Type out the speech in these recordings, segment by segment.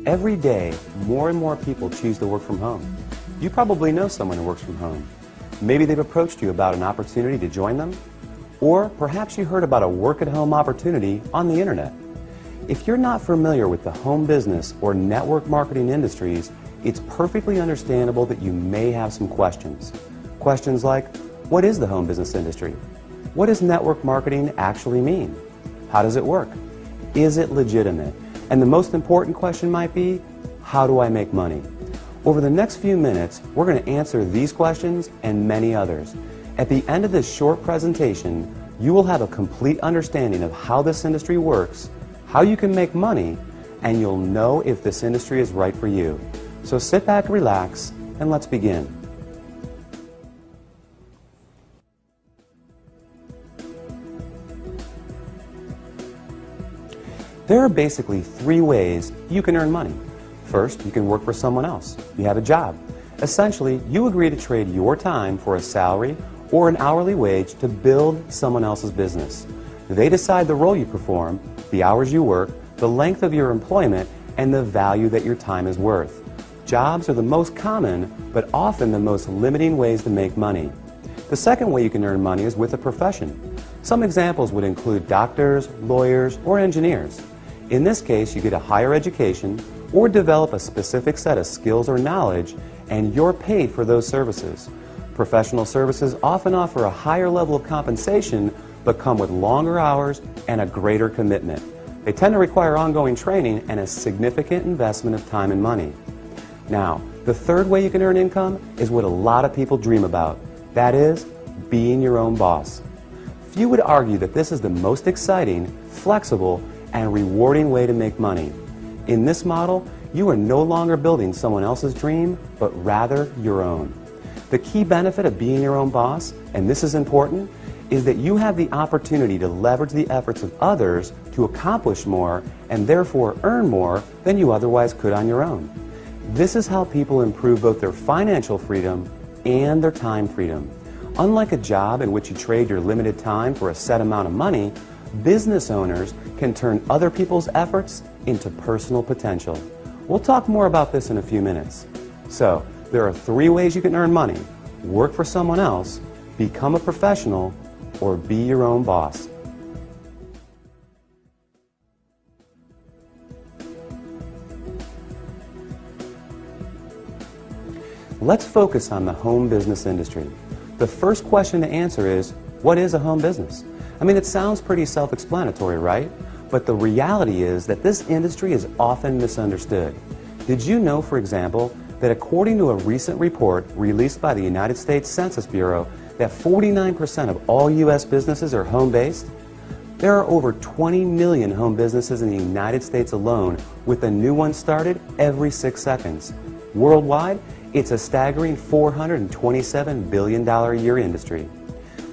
Every day, more and more people choose to work from home. You probably know someone who works from home. Maybe they've approached you about an opportunity to join them, or perhaps you heard about a work-at-home opportunity on the internet. If you're not familiar with the home business or network marketing industries, it's perfectly understandable that you may have some questions. Questions like, what is the home business industry? What does network marketing actually mean? How does it work? Is it legitimate? And the most important question might be, how do I make money? Over the next few minutes, we're going to answer these questions and many others. At the end of this short presentation, you will have a complete understanding of how this industry works, how you can make money, and you'll know if this industry is right for you. So sit back, relax, and let's begin. There are basically three ways you can earn money. First, you can work for someone else. You have a job. Essentially, you agree to trade your time for a salary or an hourly wage to build someone else's business. They decide the role you perform, the hours you work, the length of your employment, and the value that your time is worth. Jobs are the most common, but often the most limiting ways to make money. The second way you can earn money is with a profession. Some examples would include doctors, lawyers, or engineers. In this case, you get a higher education or develop a specific set of skills or knowledge, and you're paid for those services. Professional services often offer a higher level of compensation, but come with longer hours and a greater commitment. They tend to require ongoing training and a significant investment of time and money. Now, the third way you can earn income is what a lot of people dream about. That is, being your own boss. Few would argue that this is the most exciting, flexible, and rewarding way to make money. In this model, you are no longer building someone else's dream, but rather your own. The key benefit of being your own boss, and this is important, is that you have the opportunity to leverage the efforts of others to accomplish more and therefore earn more than you otherwise could on your own. This is how people improve both their financial freedom and their time freedom. Unlike a job in which you trade your limited time for a set amount of money, business owners can turn other people's efforts into personal potential. We'll talk more about this in a few minutes. So, there are three ways you can earn money: work for someone else, become a professional, or be your own boss. Let's focus on the home business industry. The first question to answer is, what is a home business? I mean, it sounds pretty self-explanatory, right? But the reality is that this industry is often misunderstood. Did you know, for example, that according to a recent report released by the United States Census Bureau, that 49% of all U.S. businesses are home-based? There are over 20 million home businesses in the United States alone, with a new one started every 6 seconds. Worldwide, it's a staggering $427 billion a year industry.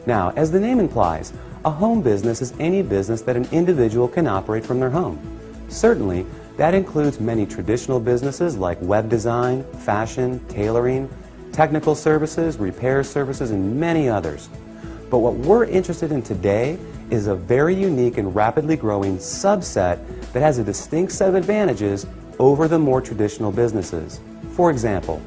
Now, as the name implies, a home business is any business that an individual can operate from their home. Certainly, that includes many traditional businesses like web design, fashion, tailoring, technical services, repair services, and many others. But what we're interested in today is a very unique and rapidly growing subset that has a distinct set of advantages over the more traditional businesses. For example,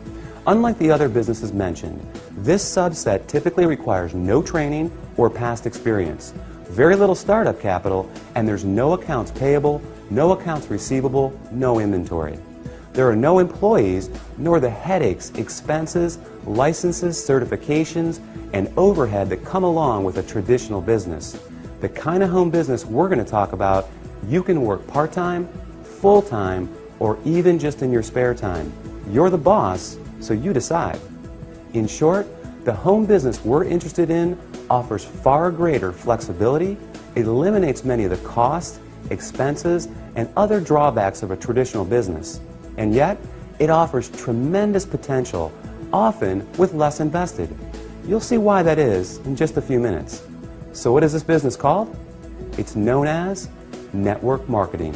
unlike the other businesses mentioned, this subset typically requires no training or past experience, very little startup capital, and there's no accounts payable, no accounts receivable, no inventory. There are no employees, nor the headaches, expenses, licenses, certifications, and overhead that come along with a traditional business. The kind of home business we're going to talk about, you can work part-time, full-time, or even just in your spare time. You're the boss, so you decide. In short, the home business we're interested in offers far greater flexibility, eliminates many of the costs, expenses, and other drawbacks of a traditional business, and yet it offers tremendous potential, often with less invested. You'll see why that is in just a few minutes. So what is this business called? It's known as network marketing.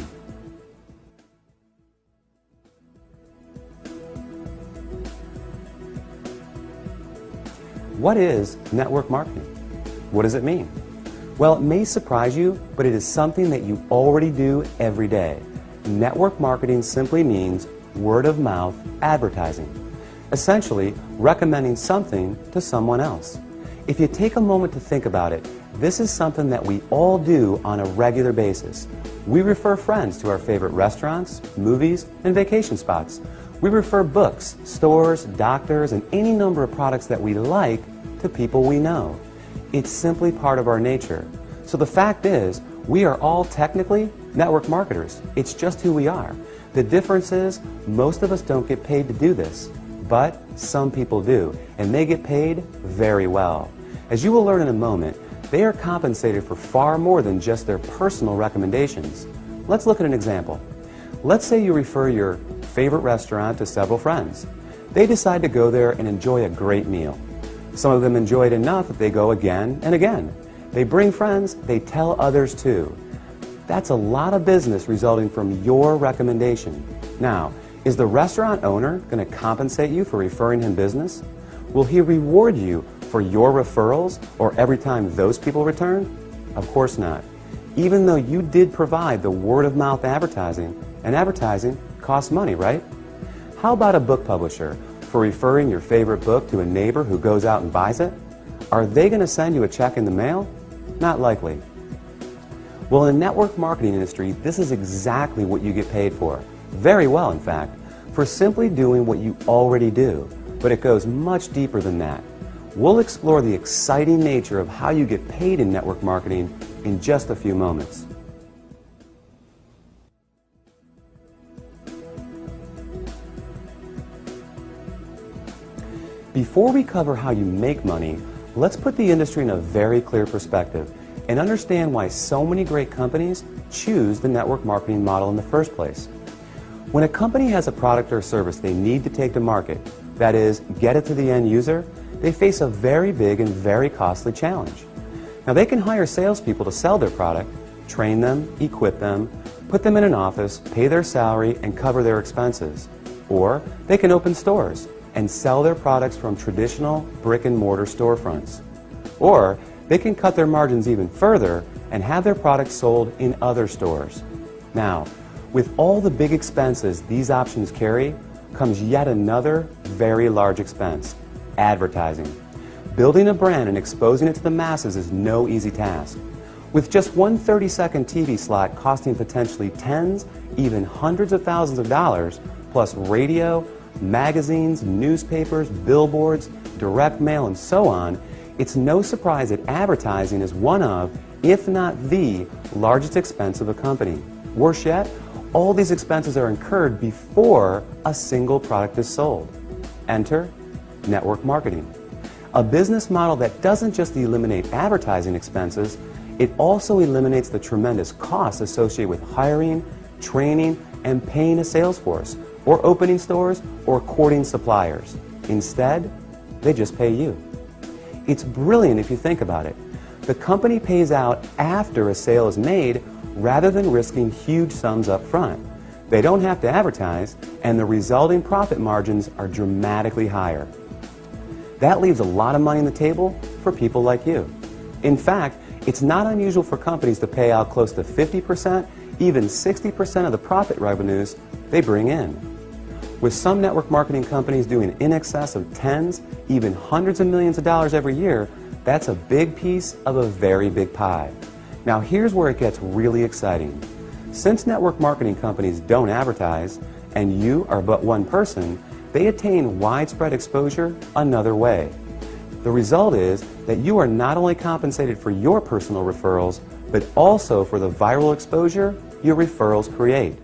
What is network marketing? What does it mean? Well, it may surprise you, but it is something that you already do every day. network marketing simply means word-of-mouth advertising, essentially recommending something to someone else. If you take a moment to think about it, this is something that we all do on a regular basis. We refer friends to our favorite restaurants, movies, and vacation spots. We refer books, stores, doctors, and any number of products that we like to people we know. It's simply part of our nature. So the fact is, we are all technically network marketers. It's just who we are. The difference is, most of us don't get paid to do this, but some people do, and they get paid very well. As you will learn in a moment, they are compensated for far more than just their personal recommendations. Let's look at an example. Let's say you refer your favorite restaurant to several friends. They decide to go there and enjoy a great meal. Some of them enjoy it enough that they go again and again. They bring friends, they tell others too. That's a lot of business resulting from your recommendation. Now, is the restaurant owner going to compensate you for referring him business? Will he reward you for your referrals or every time those people return? Of course not. Even though you did provide the word-of-mouth advertising, and advertising costs money, right? How about a book publisher for referring your favorite book to a neighbor who goes out and buys it? Are they going to send you a check in the mail? Not likely. Well, in the network marketing industry, this is exactly what you get paid for. Very well, in fact, for simply doing what you already do. But it goes much deeper than that. We'll explore the exciting nature of how you get paid in network marketing in just a few moments. Before we cover how you make money, let's put the industry in a very clear perspective and understand why so many great companies choose the network marketing model in the first place. When a company has a product or service they need to take to market, that is, get it to the end user, they face a very big and very costly challenge. Now, they can hire salespeople to sell their product, train them, equip them, put them in an office, pay their salary, and cover their expenses. Or they can open stores and sell their products from traditional brick-and-mortar storefronts. Or they can cut their margins even further and have their products sold in other stores. Now, with all the big expenses these options carry, comes yet another very large expense: advertising. Building a brand and exposing it to the masses is no easy task. With just one 30-second TV slot costing potentially tens, even hundreds of thousands of dollars, plus radio, magazines, newspapers, billboards, direct mail, and so on, it's no surprise that advertising is one of, if not the, largest expense of a company. Worse yet, all these expenses are incurred before a single product is sold. Enter network marketing. A business model that doesn't just eliminate advertising expenses, it also eliminates the tremendous costs associated with hiring, training, and paying a sales force, or opening stores, or courting suppliers. Instead, they just pay you. It's brilliant if you think about it. The company pays out after a sale is made rather than risking huge sums up front. They don't have to advertise, and the resulting profit margins are dramatically higher. That leaves a lot of money on the table for people like you. In fact, it's not unusual for companies to pay out close to 50%, even 60% of the profit revenues they bring in. With some network marketing companies doing in excess of tens, even hundreds of millions of dollars every year, that's a big piece of a very big pie. Now here's where it gets really exciting. Since network marketing companies don't advertise, and you are but one person, they attain widespread exposure another way. The result is that you are not only compensated for your personal referrals, but also for the viral exposure your referrals create.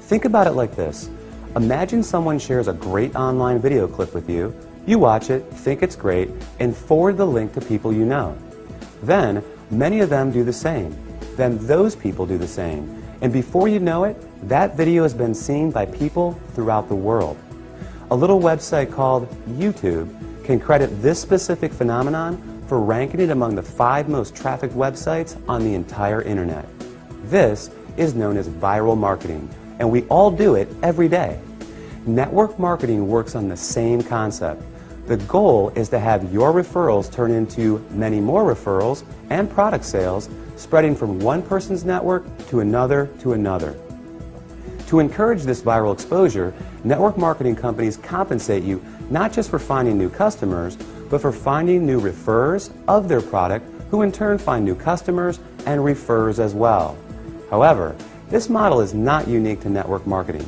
Think about it like this. Imagine someone shares a great online video clip with you. You watch it, think it's great, and forward the link to people you know. Then, many of them do the same. Then those people do the same. And before you know it, that video has been seen by people throughout the world. A little website called YouTube can credit this specific phenomenon for ranking it among the 5 most trafficked websites on the entire internet. This is known as viral marketing, and we all do it every day. Network marketing works on the same concept. The goal is to have your referrals turn into many more referrals and product sales, spreading from one person's network to another to another. To encourage this viral exposure, network marketing companies compensate you not just for finding new customers, but for finding new referrers of their product, who in turn find new customers and referrers as well. However, this model is not unique to network marketing.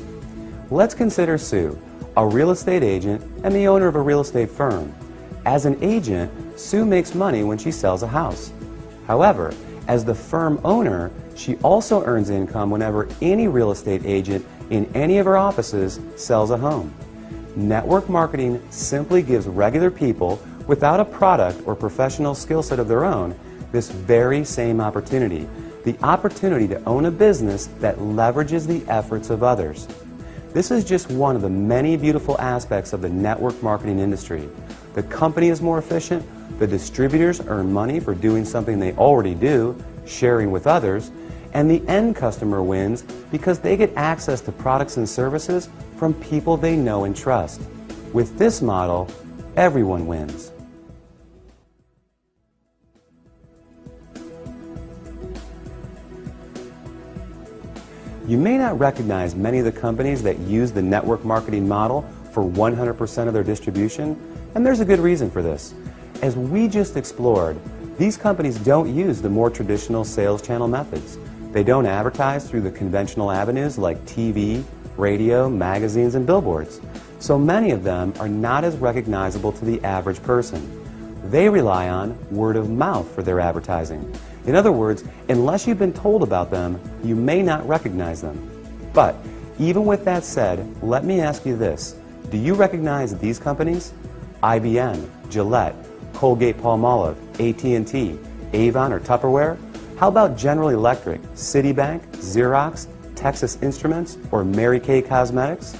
Let's consider Sue, a real estate agent and the owner of a real estate firm. As an agent, Sue makes money when she sells a house. However, as the firm owner, she also earns income whenever any real estate agent in any of her offices sells a home. Network marketing simply gives regular people without a product or professional skill set of their own this very same opportunity, the opportunity to own a business that leverages the efforts of others. This is just one of the many beautiful aspects of the network marketing industry. The company is more efficient, the distributors earn money for doing something they already do, sharing with others, and the end customer wins because they get access to products and services from people they know and trust. With this model, everyone wins. You may not recognize many of the companies that use the network marketing model for 100% of their distribution, and there's a good reason for this. As we just explored, these companies don't use the more traditional sales channel methods. They don't advertise through the conventional avenues like TV, radio, magazines, and billboards. So many of them are not as recognizable to the average person. They rely on word of mouth for their advertising. In other words, unless you've been told about them, you may not recognize them. But even with that said, let me ask you this. Do you recognize these companies? IBM, Gillette, Colgate-Palmolive, AT&T, Avon or Tupperware? How about General Electric, Citibank, Xerox, Texas Instruments, or Mary Kay Cosmetics?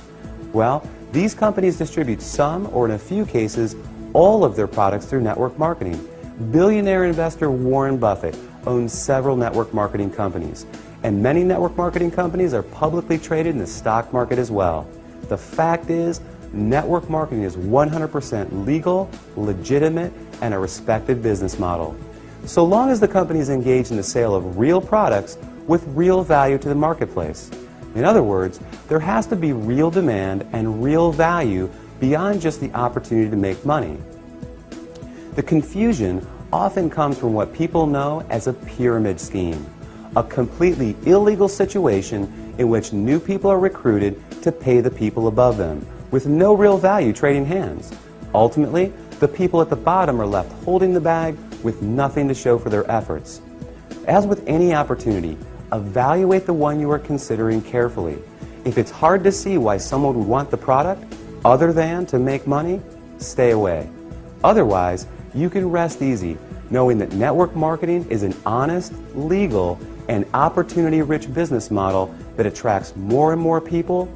Well, these companies distribute some, or in a few cases, all of their products through network marketing. Billionaire investor Warren Buffett owns several network marketing companies, and many network marketing companies are publicly traded in the stock market as well. The fact is, network marketing is 100% legal, legitimate, and a respected business model. So long as the company is engaged in the sale of real products with real value to the marketplace. In other words, there has to be real demand and real value beyond just the opportunity to make money. The confusion often comes from what people know as a pyramid scheme, a completely illegal situation in which new people are recruited to pay the people above them, with no real value trading hands. Ultimately, the people at the bottom are left holding the bag with nothing to show for their efforts. As with any opportunity, evaluate the one you are considering carefully. If it's hard to see why someone would want the product other than to make money, stay away. Otherwise, you can rest easy knowing that network marketing is an honest, legal, and opportunity-rich business model that attracts more and more people